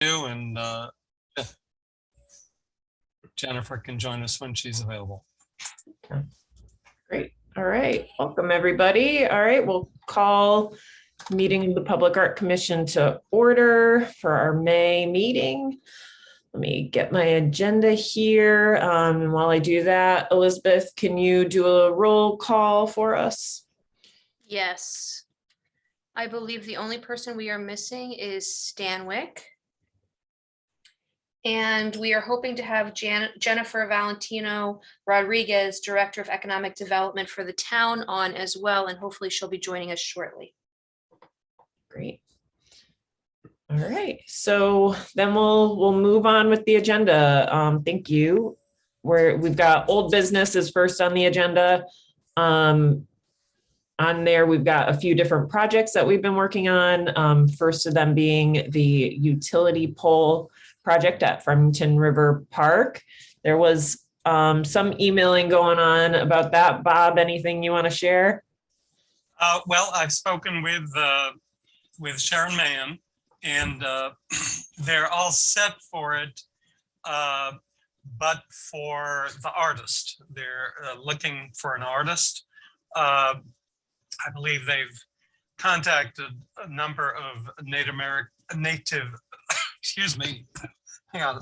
And Jennifer can join us when she's available. Great. All right. Welcome, everybody. All right. We'll call meeting of the Public Art Commission to order for our May meeting. Let me get my agenda here. And while I do that, Elizabeth, can you do a roll call for us? Yes. I believe the only person we are missing is Stanwyck. And we are hoping to have Jennifer Valentino Rodriguez, Director of Economic Development for the town, on as well, and hopefully she'll be joining us shortly. Great. All right, so then we'll move on with the agenda. Thank you. We've got old business is first on the agenda. On there, we've got a few different projects that we've been working on. First of them being the utility pole project at Farmington River Park. There was some emailing going on about that. Bob, anything you want to share? Well, I've spoken with Sharon Mann, and they're all set for it, but for the artist. They're looking for an artist. I believe they've contacted a number of native, excuse me, hang on.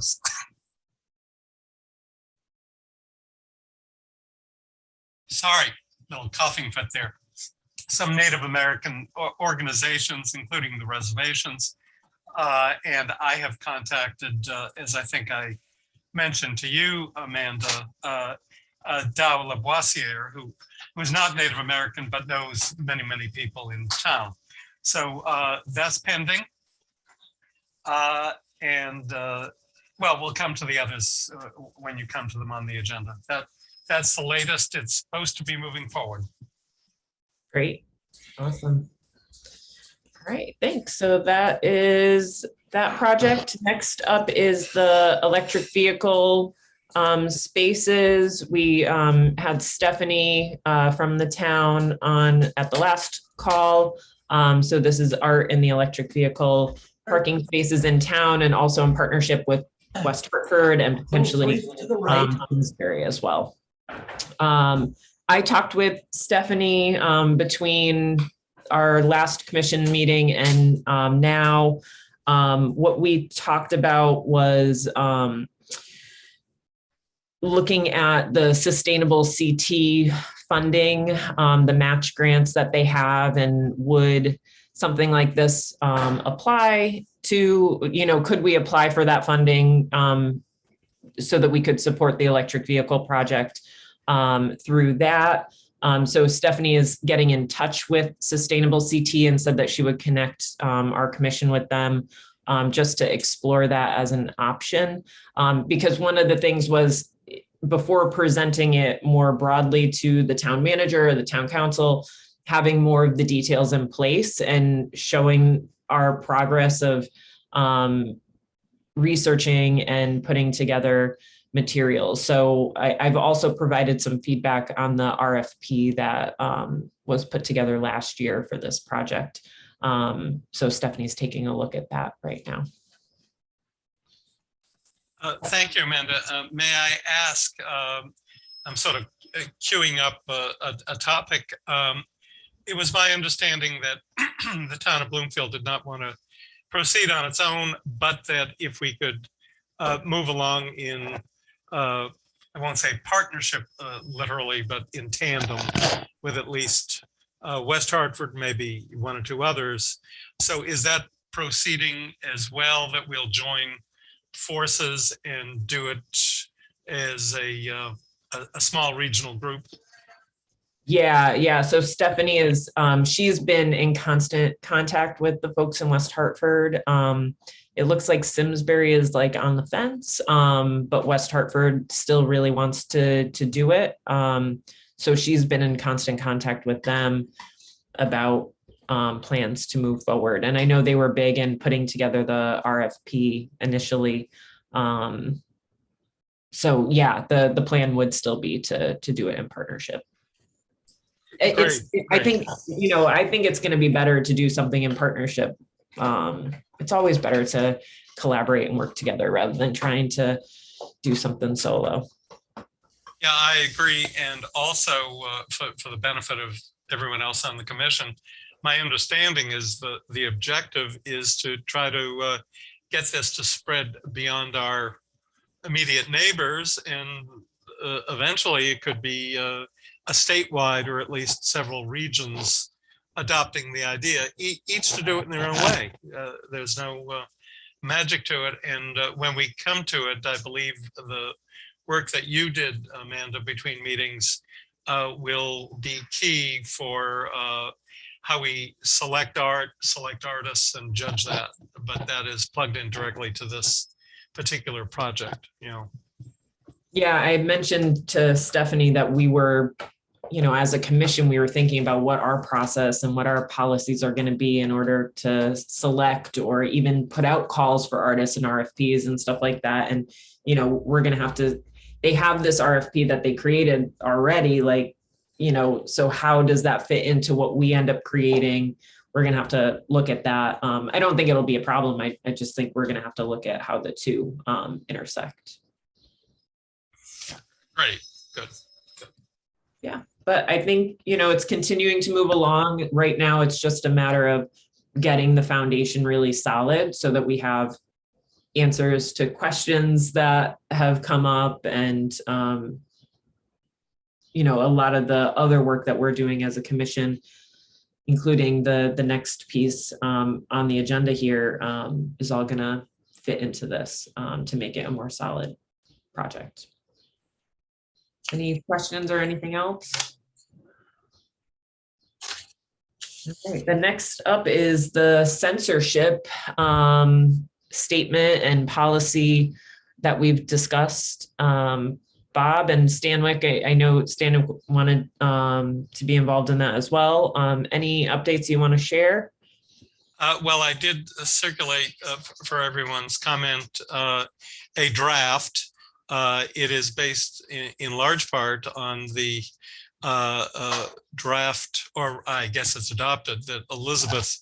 Sorry, little coughing fit there. Some Native American organizations, including the reservations. And I have contacted, as I think I mentioned to you, Amanda, Dow Lavoisier, who's not Native American, but knows many, many people in town. So that's pending. Well, we'll come to the others when you come to them on the agenda. That's the latest. It's supposed to be moving forward. Great. Awesome. All right, thanks. So that is that project. Next up is the electric vehicle spaces. We had Stephanie from the town on at the last call. So this is art in the electric vehicle parking spaces in town, and also in partnership with West Hartford and potentially Bloomfield as well. I talked with Stephanie between our last commission meeting and now. What we talked about was looking at the sustainable CT funding, the match grants that they have, and would something like this apply to, could we apply for that funding so that we could support the electric vehicle project through that. So Stephanie is getting in touch with Sustainable CT and said that she would connect our commission with them just to explore that as an option. Because one of the things was, before presenting it more broadly to the town manager or the town council, having more of the details in place and showing our progress of researching and putting together materials. So I've also provided some feedback on the RFP that was put together last year for this project. So Stephanie's taking a look at that right now. Thank you, Amanda. May I ask, I'm sort of queuing up a topic. It was my understanding that the town of Bloomfield did not want to proceed on its own, but that if we could move along in, I won't say partnership literally, but in tandem with at least West Hartford, maybe one or two others. So is that proceeding as well, that we'll join forces and do it as a small regional group? Yeah. So Stephanie is, she's been in constant contact with the folks in West Hartford. It looks like Simsbury is like on the fence, but West Hartford still really wants to do it. So she's been in constant contact with them about plans to move forward. And I know they were big in putting together the RFP initially. So yeah, the plan would still be to do it in partnership. Great. I think it's going to be better to do something in partnership. It's always better to collaborate and work together rather than trying to do something solo. Yeah, I agree. And also for the benefit of everyone else on the commission, my understanding is that the objective is to try to get this to spread beyond our immediate neighbors, and eventually it could be a statewide or at least several regions adopting the idea, each to do it in their own way. There's no magic to it. And when we come to it, I believe the work that you did, Amanda, between meetings will be key for how we select artists and judge that. But that is plugged in directly to this particular project, you know. Yeah, I mentioned to Stephanie that we were, you know, as a commission, we were thinking about what our process and what our policies are going to be in order to select or even put out calls for artists and RFPs and stuff like that. And, you know, we're going to have to, they have this RFP that they created already, like, you know, so how does that fit into what we end up creating? We're going to have to look at that. I don't think it'll be a problem. I just think we're going to have to look at how the two intersect. Great, good. Yeah, but I think, you know, it's continuing to move along. Right now, it's just a matter of getting the foundation really solid so that we have answers to questions that have come up, and, you know, a lot of the other work that we're doing as a commission, including the next piece on the agenda here, is all gonna fit into this to make it a more solid project. Any questions or anything else? Okay, the next up is the censorship statement and policy that we've discussed. Bob and Stanwyck, I know Stanwyck wanted to be involved in that as well. Any updates you want to share? Well, I did circulate for everyone's comment a draft. It is based in large part on the draft, or I guess it's adopted, that Elizabeth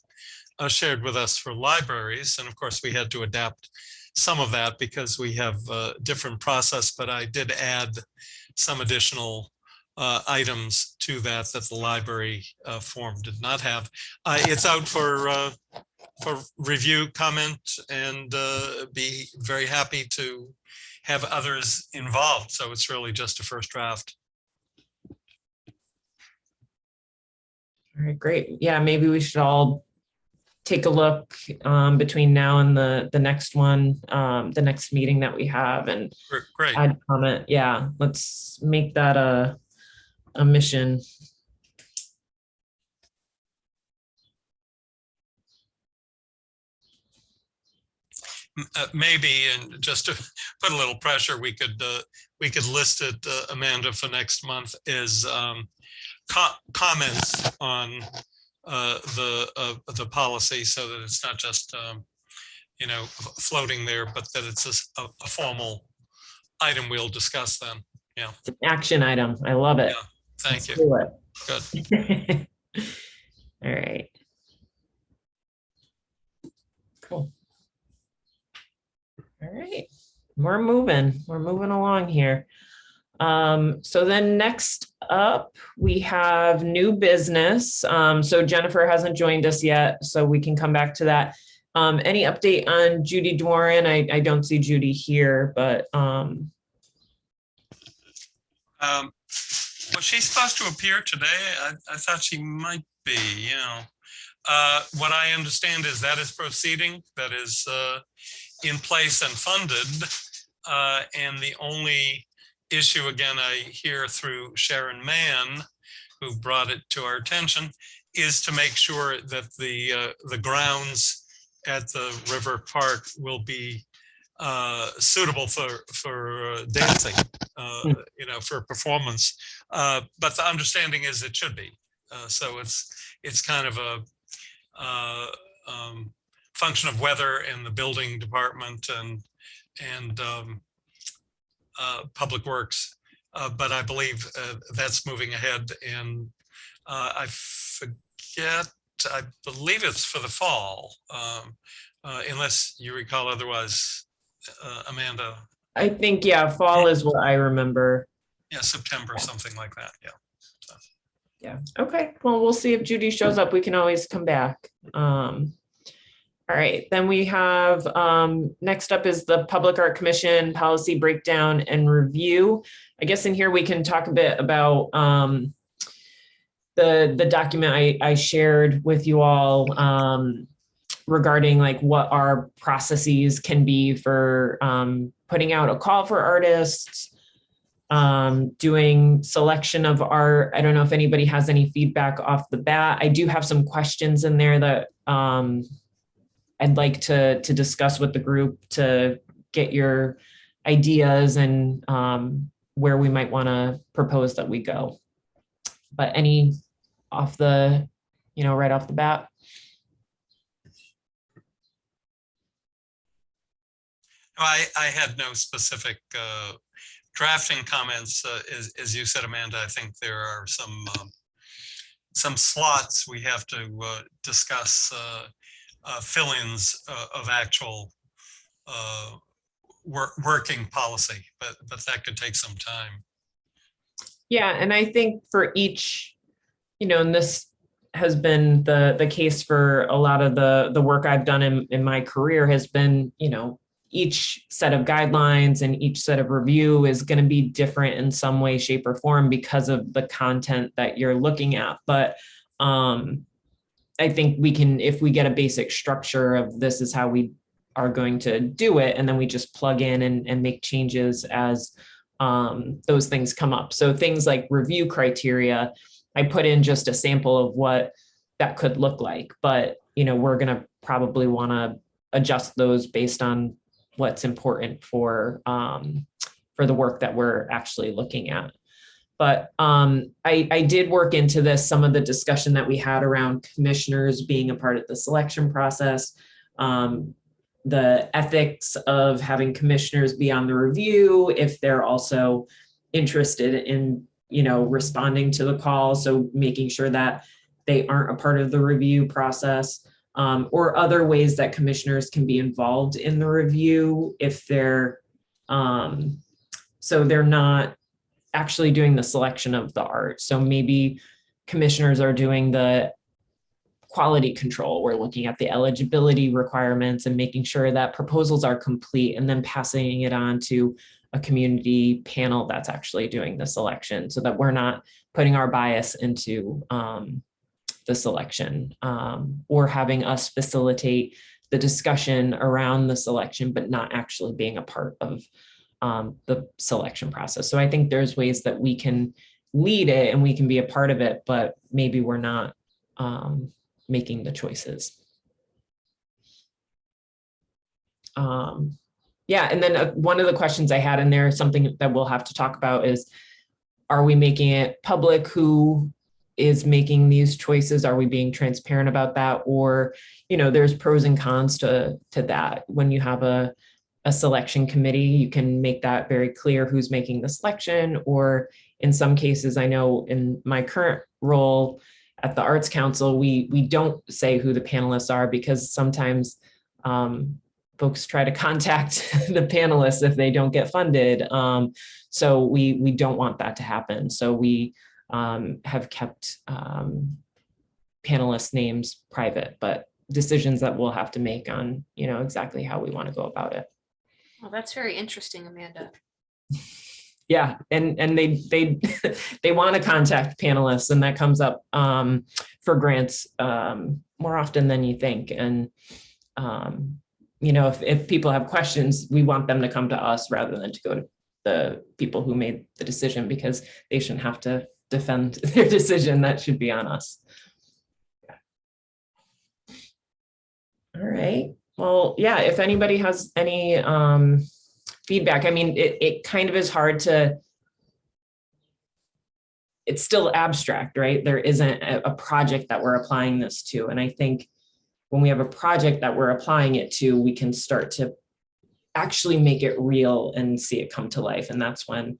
shared with us for libraries. And of course, we had to adapt some of that because we have a different process, but I did add some additional items to that the library form did not have. It's out for review, comment, and be very happy to have others involved. So it's really just a first draft. All right, great. Yeah, maybe we should all take a look between now and the next one, the next meeting that we have, and Great. add comment. Yeah, let's make that a mission. Maybe, and just to put a little pressure, we could list it, Amanda, for next month is comments on the policy, so that it's not just you know, floating there, but that it's a formal item we'll discuss then. Yeah. It's an action item. I love it. Yeah. Thank you. Do it. Good. All right. Cool. All right. We're moving along here. So then next up, we have new business. So Jennifer hasn't joined us yet, so we can come back to that. Any update on Judy Dworin? I don't see Judy here, but was she supposed to appear today? I thought she might be, you know. What I understand is that is proceeding, that is in place and funded. And the only issue, again, I hear through Sharon Mann, who brought it to our attention, is to make sure that the grounds at the River Park will be suitable for dancing, you know, for performance. But the understanding is it should be. So it's kind of a function of weather and the building department and Public Works. But I believe that's moving ahead, and I believe it's for the fall. unless you recall otherwise, Amanda. I think, yeah, fall is what I remember. Yeah, September, something like that. Yeah. Yeah. Okay. Well, we'll see if Judy shows up. We can always come back. All right. Then we have next up is the Public Art Commission policy breakdown and review. I guess in here we can talk a bit about the document I shared with you all regarding like what our processes can be for putting out a call for artists, doing selection of art. I don't know if anybody has any feedback off the bat. I do have some questions in there that I'd like to discuss with the group to get your ideas and where we might want to propose that we go. But any off the, right off the bat? I had no specific drafting comments. As you said, Amanda, I think there are some slots we have to discuss fill-ins of actual working policy, but that could take some time. Yeah, and I think for each, and this has been the case for a lot of the work I've done in my career has been, each set of guidelines and each set of review is going to be different in some way, shape, or form because of the content that you're looking at. But I think we can, if we get a basic structure of this is how we are going to do it, and then we just plug in and make changes as those things come up. So things like review criteria, I put in just a sample of what that could look like, but we're going to probably want to adjust those based on what's important for the work that we're actually looking at. But I did work into this, some of the discussion that we had around commissioners being a part of the selection process, the ethics of having commissioners be on the review if they're also interested in, responding to the call. So making sure that they aren't a part of the review process, or other ways that commissioners can be involved in the review if they're, so they're not actually doing the selection of the art. So maybe commissioners are doing the quality control. We're looking at the eligibility requirements and making sure that proposals are complete and then passing it on to a community panel that's actually doing the selection so that we're not putting our bias into the selection, or having us facilitate the discussion around the selection, but not actually being a part of the selection process. So I think there's ways that we can lead it and we can be a part of it, but maybe we're not making the choices. Yeah, and then one of the questions I had in there, something that we'll have to talk about is, are we making it public who is making these choices? Are we being transparent about that? Or, there's pros and cons to that. When you have a selection committee, you can make that very clear who's making the selection. Or in some cases, I know in my current role at the Arts Council, we don't say who the panelists are because sometimes folks try to contact the panelists if they don't get funded. So we don't want that to happen. So we have kept panelist names private, but decisions that we'll have to make on, exactly how we want to go about it. Well, that's very interesting, Amanda. Yeah, and they they want to contact panelists, and that comes up for grants more often than you think. And if people have questions, we want them to come to us rather than to go to the people who made the decision, because they shouldn't have to defend their decision. That should be on us. All right. Well, yeah, if anybody has any feedback, I mean, it kind of is hard to, it's still abstract, right? There isn't a project that we're applying this to. And I think when we have a project that we're applying it to, we can start to actually make it real and see it come to life. And that's when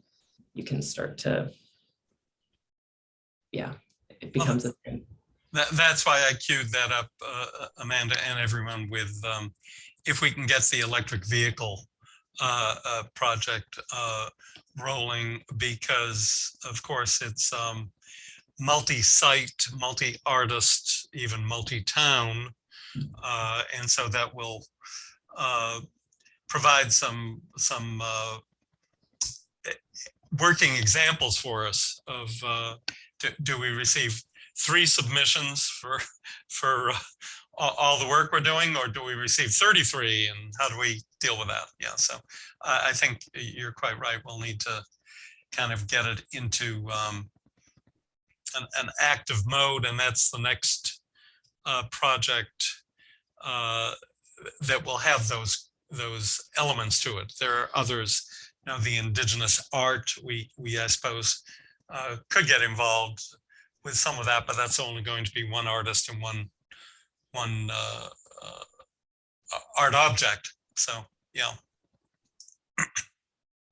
you can start to, yeah, it becomes a thing. That's why I queued that up, Amanda and everyone, with if we can get the electric vehicle project rolling, because of course it's multi-site, multi-artist, even multi-town. And so that will provide some working examples for us of do we receive 3 submissions for all the work we're doing, or do we receive 33, and how do we deal with that? Yeah, so I think you're quite right. We'll need to kind of get it into an active mode, and that's the next project that will have those elements to it. There are others, you know, the indigenous art, we I suppose could get involved with some of that, but that's only going to be one artist and one art object. So yeah.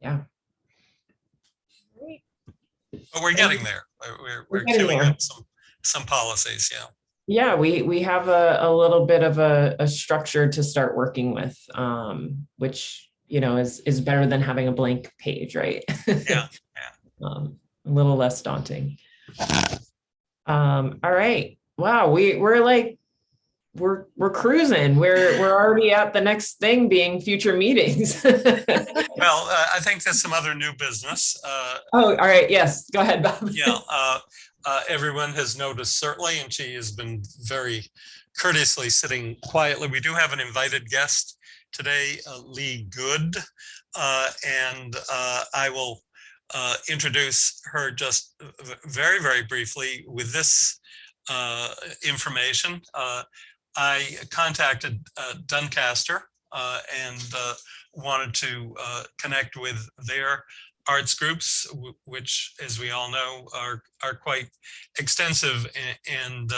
Yeah. But we're getting there. We're getting queuing there. up some policies. Yeah. Yeah, we have a little bit of a structure to start working with, which, you know, is better than having a blank page, right? Yeah. A little less daunting. All right. Wow, we're cruising. We're already at the next thing being future meetings. Well, I think there's some other new business. Oh, all right. Yes, go ahead, Bob. Yeah. Everyone has noticed, certainly, and she has been very courteously sitting quietly. We do have an invited guest today, Lee Good, and I will introduce her just very, very briefly with this information. I contacted Doncaster and wanted to connect with their arts groups, which, as we all know, are quite extensive and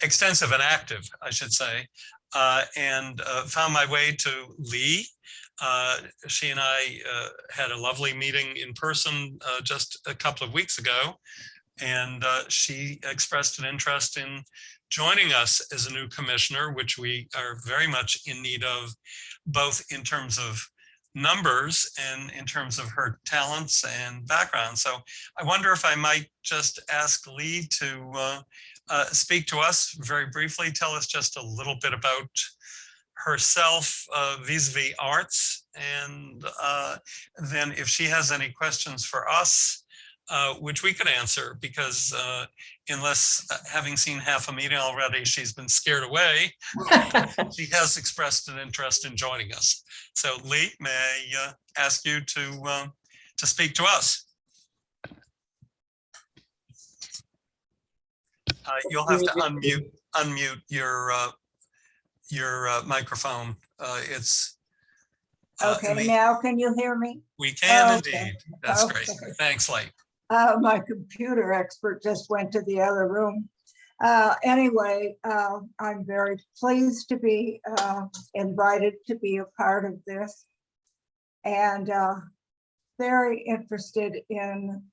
extensive and active, I should say, and found my way to Lee. She and I had a lovely meeting in person just a couple of weeks ago, and she expressed an interest in joining us as a new commissioner, which we are very much in need of, both in terms of numbers and in terms of her talents and background. So I wonder if I might just ask Lee to speak to us very briefly, tell us just a little bit about herself vis-a-vis arts, and then if she has any questions for us, which we could answer, because unless, having seen half a meeting already, she's been scared away, she has expressed an interest in joining us. So Lee, may I ask you to speak to us? You'll have to unmute your microphone. It's okay. Now can you hear me? We can okay. Indeed. That's okay. great. Thanks, Lee. My computer expert just went to the other room. Anyway, I'm very pleased to be invited to be a part of this, and very interested in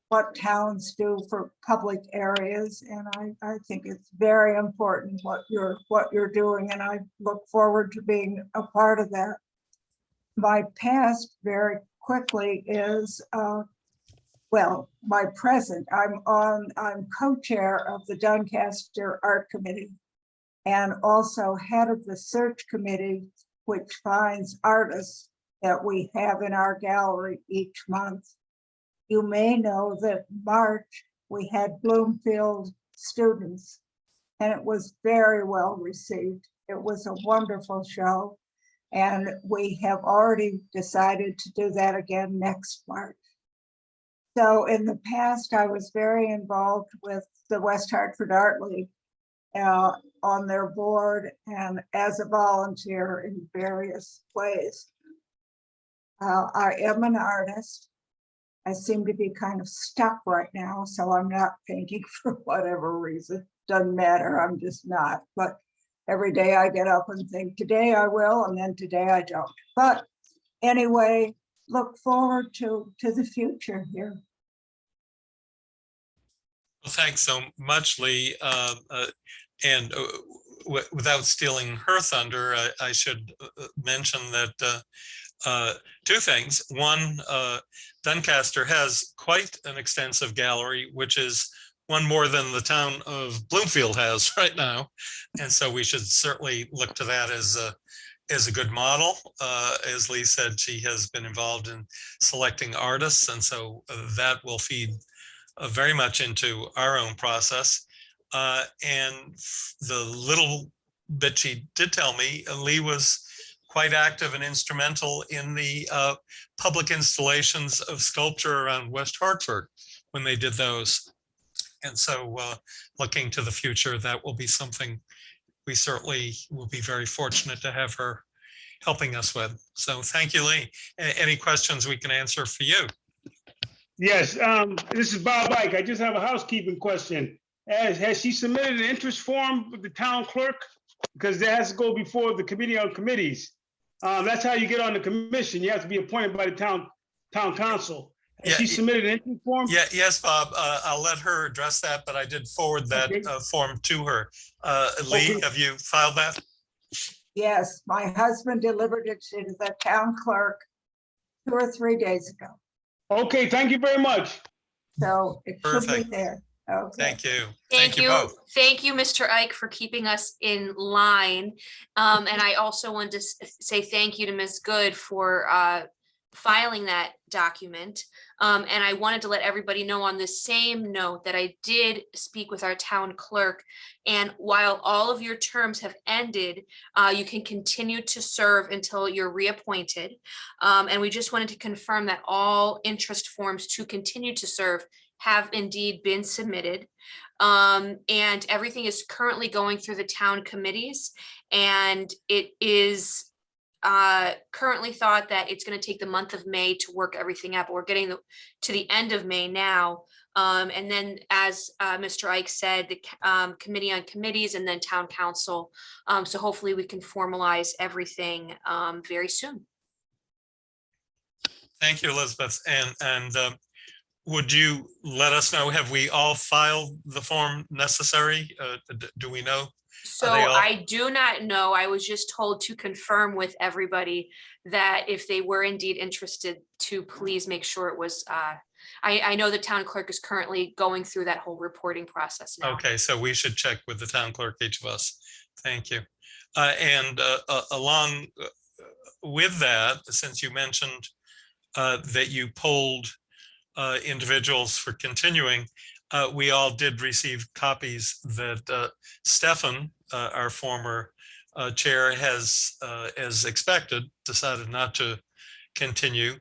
what towns do for public areas, and I think it's very important what you're doing, and I look forward to being a part of that. My past, very quickly, is well, my present. I'm co-chair of the Doncaster Art Committee, and also head of the search committee, which finds artists that we have in our gallery each month. You may know that March we had Bloomfield students, and it was very well received. It was a wonderful show, and we have already decided to do that again next March. So in the past, I was very involved with the West Hartford Art League on their board and as a volunteer in various ways. I am an artist. I seem to be kind of stuck right now, so I'm not painting for whatever reason. Doesn't matter, I'm just not. But every day I get up and think, today I will, and then today I don't. But anyway, look forward to the future here. Thanks so much, Lee. And without stealing her thunder, I should mention that two things. One, Doncaster has quite an extensive gallery, which is one more than the town of Bloomfield has right now. And so we should certainly look to that as a good model. As Lee said, she has been involved in selecting artists, and so that will feed very much into our own process. And the little bit she did tell me, Lee was quite active and instrumental in the public installations of sculpture around West Hartford when they did those. And so looking to the future, that will be something we certainly will be very fortunate to have her helping us with. So thank you, Lee. Any questions we can answer for you? Yes, this is Bob Ike. I just have a housekeeping question. Has she submitted an interest form with the town clerk? Because that has to go before the committee on committees. That's how you get on the commission. You have to be appointed by the town council. Has she submitted an interest form? Yeah, yes, Bob. I'll let her address that, but I did forward that form to her. Lee, have you filed that? Yes, my husband delivered it to the town clerk 2 or 3 days ago. Okay, thank you very much. So it should be Perfect. there. Okay. Thank you. Thank you. both. Thank you, Mr. Ike, for keeping us in line. And I also wanted to say thank you to Ms. Good for filing that document. And I wanted to let everybody know on the same note that I did speak with our town clerk. And while all of your terms have ended, you can continue to serve until you're reappointed. And we just wanted to confirm that all interest forms to continue to serve have indeed been submitted. And everything is currently going through the town committees. And it is currently thought that it's going to take the month of May to work everything out, but we're getting to the end of May now. And then, as Mr. Ike said, the committee on committees and then town council. So hopefully we can formalize everything very soon. Thank you, Elizabeth. And would you let us know, have we all filed the form necessary? Do we know? So I do not know. I was just told to confirm with everybody that if they were indeed interested, to please make sure it was, I know the town clerk is currently going through that whole reporting process now. Okay, so we should check with the town clerk, each of us. Thank you. And along with that, since you mentioned that you polled individuals for continuing, we all did receive copies that Stefan, our former chair, has, as expected, decided not to continue.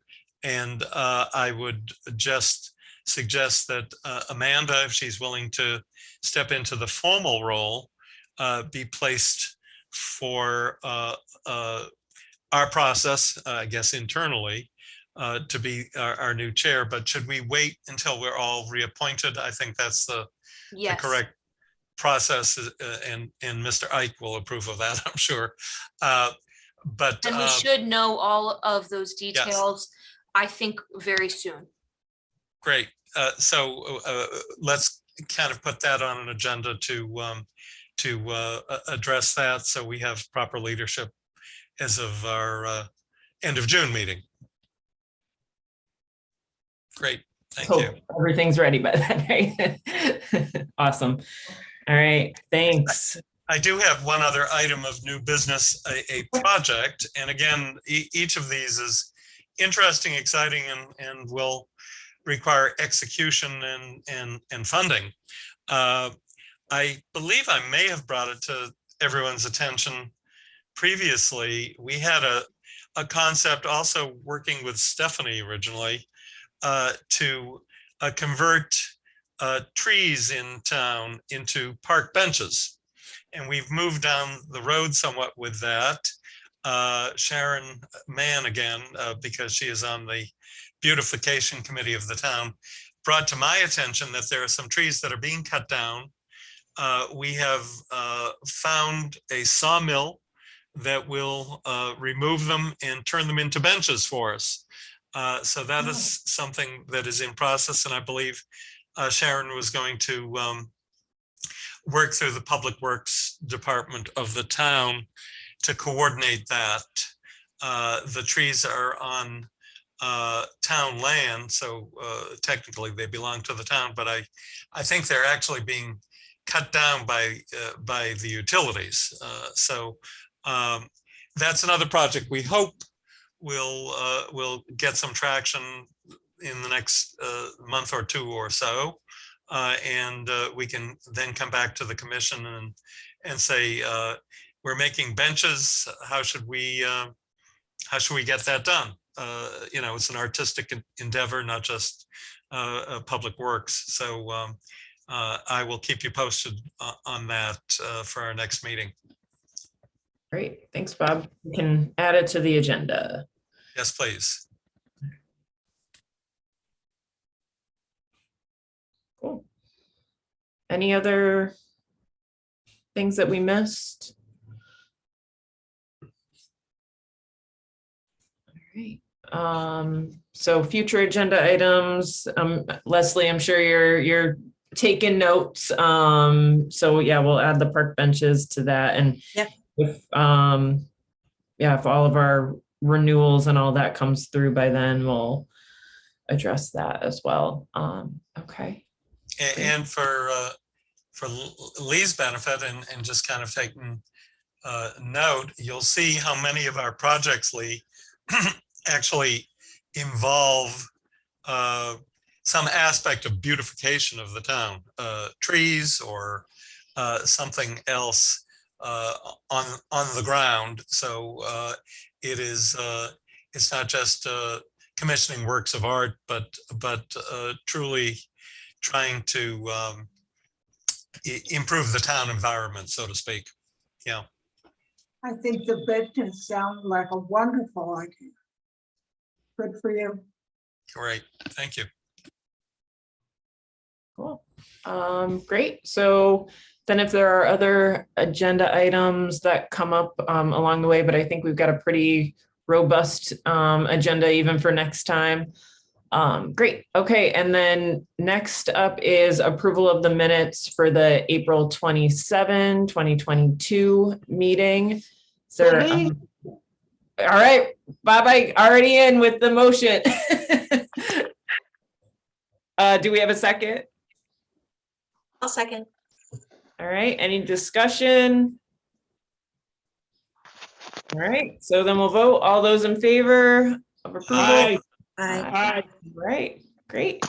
And I would just suggest that Amanda, if she's willing to step into the formal role, be placed for our process, I guess, internally, to be our new chair. But should we wait until we're all reappointed? I think that's the correct process, and Mr. Ike will approve of that, I'm sure. But and we should know all of those details, yes, I think, very soon. Great. So let's kind of put that on an agenda to address that, so we have proper leadership as of our end of June meeting. Great. Thank you. Everything's ready by then, right? Awesome. All right. Thanks. I do have one other item of new business, a project. And again, each of these is interesting, exciting, and will require execution and funding. I believe I may have brought it to everyone's attention previously. We had a concept also working with Stephanie originally to convert trees in town into park benches. And we've moved down the road somewhat with that. Sharon Mann, again, because she is on the beautification committee of the town, brought to my attention that there are some trees that are being cut down. We have found a sawmill that will remove them and turn them into benches for us. So that is something that is in process, and I believe Sharon was going to work through the Public Works Department of the town to coordinate that. The trees are on town land, so technically they belong to the town, but I think they're actually being cut down by the utilities. So that's another project we hope will get some traction in the next month or two or so. And we can then come back to the commission and say, we're making benches. How should we get that done? You know, it's an artistic endeavor, not just public works. So I will keep you posted on that for our next meeting. Great, thanks, Bob. We can add it to the agenda. Yes, please. Cool. Any other things that we missed? All right. So future agenda items, Leslie, I'm sure you're taking notes. So yeah, we'll add the park benches to that. And Yep. if if all of our renewals and all that comes through by then, we'll address that as well. Okay. And for Lee's benefit and just kind of taking note, you'll see how many of our projects, Lee, actually involve some aspect of beautification of the town, trees or something else on the ground. So it's not just commissioning works of art, but truly trying to improve the town environment, so to speak. Yeah. I think the benches sound like a wonderful idea. Good for you. Great. Thank you. Cool. Great. So then if there are other agenda items that come up along the way, but I think we've got a pretty robust agenda even for next time. Great. Okay. And then next up is approval of the minutes for the April 27, 2022 meeting. Is there, all right, Bob, I already in with the motion. Do we have a second? I'll second. All right, any discussion? All right, so then we'll vote. All those in favor of approval? Aye. Aye. Right, great.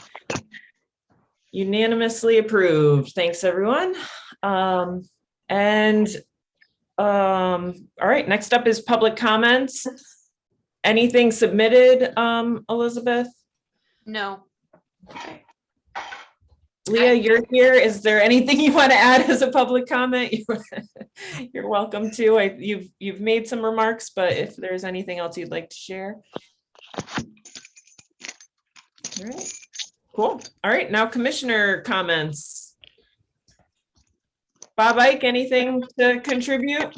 Unanimously approved. Thanks, everyone. All right, next up is public comments. Anything submitted, Elizabeth? No. Okay. Leah, you're here. Is there anything you want to add as a public comment? You're welcome to. You've made some remarks, but if there's anything else you'd like to share. All right, cool. All right, now commissioner comments. Bob Ike, anything to contribute?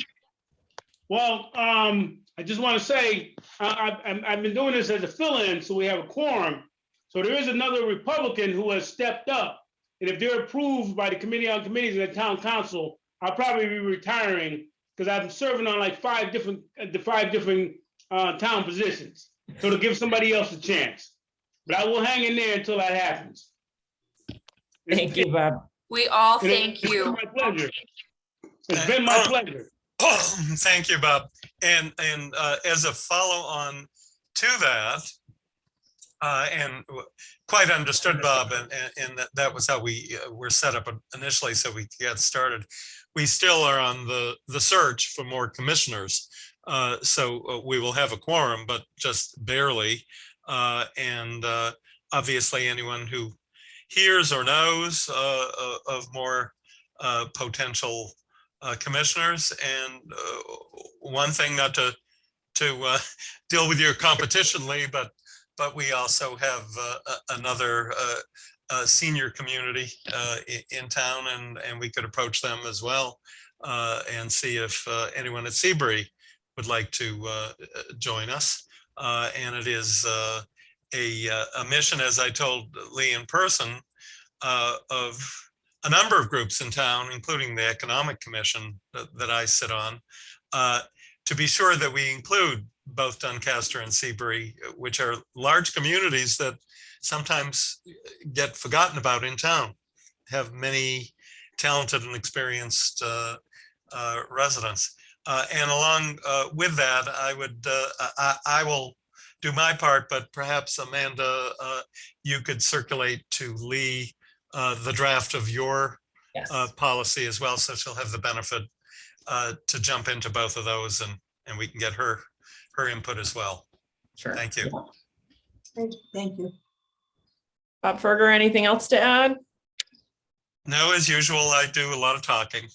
Well, I just want to say, I've been doing this as a fill-in, so we have a quorum. So there is another Republican who has stepped up. And if they're approved by the Committee on Committees and the Town Council, I'll probably be retiring because I'm serving on like five different town positions. So to give somebody else a chance. But I will hang in there until that happens. Thank you, Bob. We all thank It's you. been my pleasure. It's been my pleasure. Thank you, Bob. And as a follow-on to that, and quite understood, Bob, and that was how we were set up initially, so we got started. We still are on the search for more commissioners, so we will have a quorum, but just barely. And obviously, anyone who hears or knows of more potential commissioners. And one thing, not to deal with your competition, Lee, but we also have another senior community in town, and we could approach them as well and see if anyone at Seabury would like to join us. And it is a mission, as I told Lee in person, of a number of groups in town, including the Economic Commission that I sit on, to be sure that we include both Doncaster and Seabury, which are large communities that sometimes get forgotten about in town, have many talented and experienced residents. And along with that, I will do my part, but perhaps Amanda, you could circulate to Lee the draft of your Yes. policy as well, so she'll have the benefit to jump into both of those, and we can get her input as well. Sure. Thank you. Thank you. Bob Ferger, anything else to add? No, as usual, I do a lot of talking.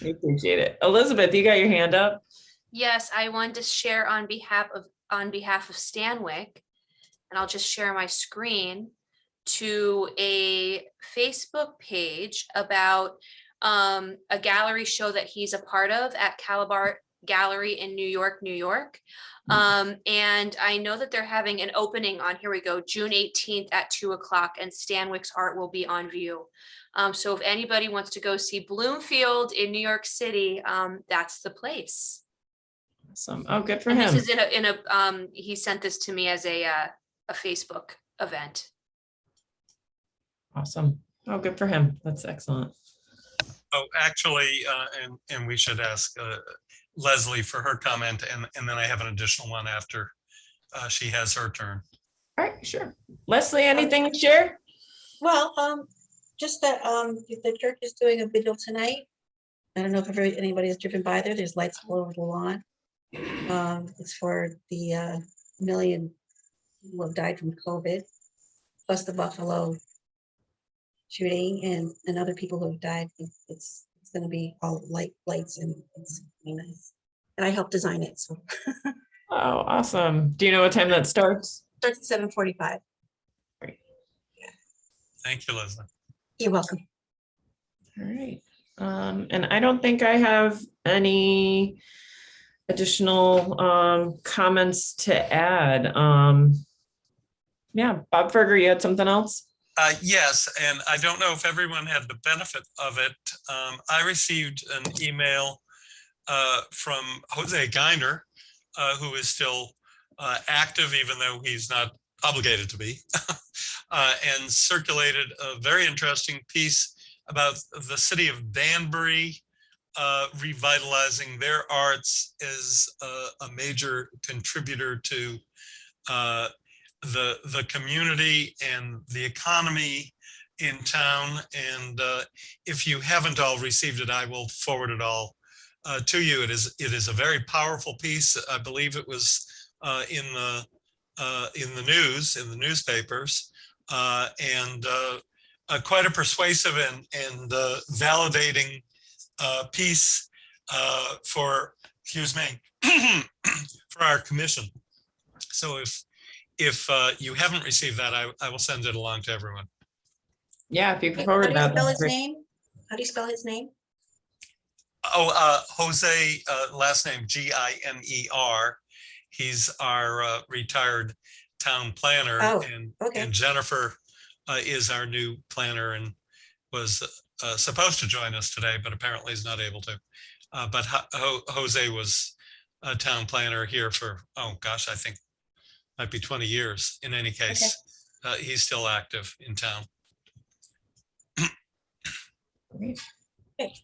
We appreciate it. Elizabeth, you got your hand up? Yes, I wanted to share on behalf of Stanwick, and I'll just share my screen to a Facebook page about a gallery show that he's a part of at Calabar Gallery in New York, New York. And I know that they're having an opening on, here we go, June 18th at 2:00, and Stanwick's art will be on view. So if anybody wants to go see Bloomfield in New York City, that's the place. Awesome. Oh, good for And him. this is he sent this to me as a Facebook event. Awesome. Oh, good for him. That's excellent. Oh, actually, and we should ask Leslie for her comment, and then I have an additional one after she has her turn. All right, sure. Leslie, anything to share? Well, just that the church is doing a vigil tonight. I don't know if anybody has driven by there. There's lights all over the lawn. It's for the million people who have died from COVID, plus the Buffalo shooting and other people who have died. It's going to be all lights, and it's really nice. And I helped design it. So Oh, awesome. Do you know what time that starts? starts at 7:45. Thank you, Leslie. You're welcome. All right. And I don't think I have any additional comments to add. Yeah, Bob Ferger, you had something else? Yes, and I don't know if everyone had the benefit of it. I received an email from Jose Geiner, who is still active, even though he's not obligated to be, and circulated a very interesting piece about the city of Danbury revitalizing their arts as a major contributor to the community and the economy in town. And if you haven't all received it, I will forward it all to you. It is a very powerful piece. I believe it was in the news, in the newspapers, and quite a persuasive and validating piece for our commission. So if you haven't received that, I will send it along to everyone. Yeah, if you can How forward do you that. spell that'd his be great. name? How do you spell his name? Oh, Jose, last name Giner. He's our retired town planner, Oh, and okay. Jennifer is our new planner and was supposed to join us today, but apparently is not able to. But Jose was a town planner here for, oh gosh, I think might be 20 years. In any case, he's still active in town. Great. Okay.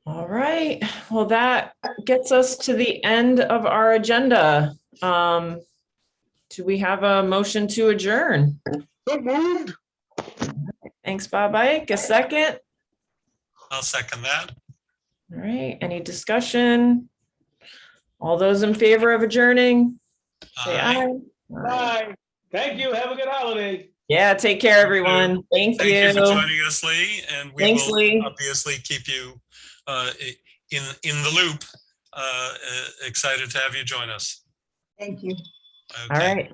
All right, well, that gets us to the end of our agenda. Do we have a motion to adjourn? So moved. Thanks, Bob Ike. A second? I'll second that. All right, any discussion? All those in favor of adjourning? Say Aye. aye. All right. Bye. Thank you. Have a good holiday. Yeah, take care, everyone. Thank Thank you for you. joining us, Lee, and we Thanks, will Lee. obviously keep you in the loop. Excited to have you join us. Thank you. All Okay. right.